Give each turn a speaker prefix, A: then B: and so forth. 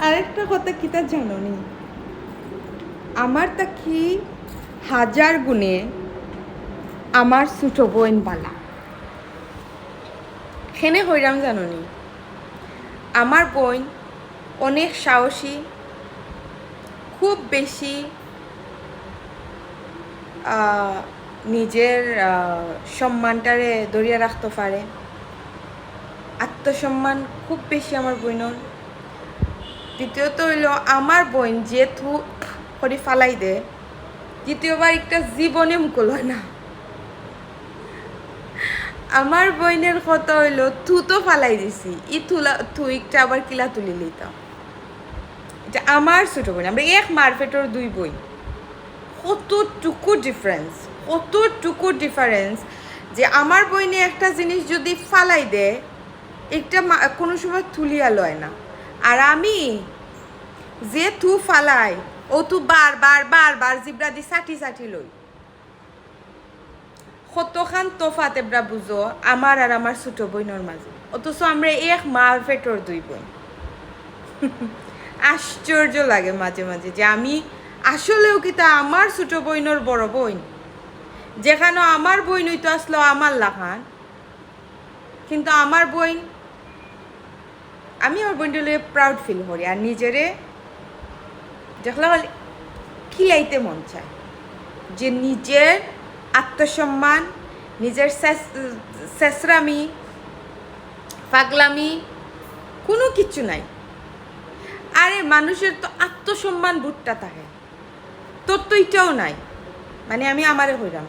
A: আরেকটা কথা কিতা জাননি, আমার তাকি হাজার গুণে আমার ছোট বোন বালা। খেনে হইরাম জাননি, আমার বোন অনেক সাহসী, খুব বেশি নিজের সম্মানটারে ধরিয়া রাখতে পারে, আত্মসম্মান খুব বেশি আমার বোনের। দ্বিতীয়ত হইল আমার বোন যে থু করে ফালাই দে, দ্বিতীয়বার একটা জীবনে মুকুল হয় না। আমার বোনের কথা হইল থু তো ফালাই দিছি, ই থুইকটা আবার কিলা তুলি লইতাম। এটা আমার ছোট বোন, আমরা এক মারফেটর দুই বোন। কতটুকু ডিফারেন্স যে আমার বইনে একটা জিনিস যদি ফালাই দেয়, একটা কোনো সময় তুলিয়া লয় না। আর আমি যে থু ফালাই, ও তু বার জিব্রা দি সাটি লই। কতখান তোফাত এবরা বুঝো আমার আর আমার ছোট বোনের মাঝে, অথচ আমরা এক মার পেটর দুই বোন। আশ্চর্য লাগে মাঝে মাঝে যে আমি আসলেও কি তা আমার ছোট বোনের বড় বোন, যেখানে আমার বোন হইতো আসলো আমার লাখান, কিন্তু আমার বোন, আমি আমার বোনটা লইয়ে প্রাউড ফিল করি। আর নিজেরে দেখলে খিলাইতে মন চায় যে নিজের আত্মসম্মান, নিজের শেষরামি পাগলামি কোনো কিছু নাই। আরে মানুষের তো আত্মসম্মান বুটটা থাকে, তোর তো এটাও নাই। মানে আমি আমারে হইলাম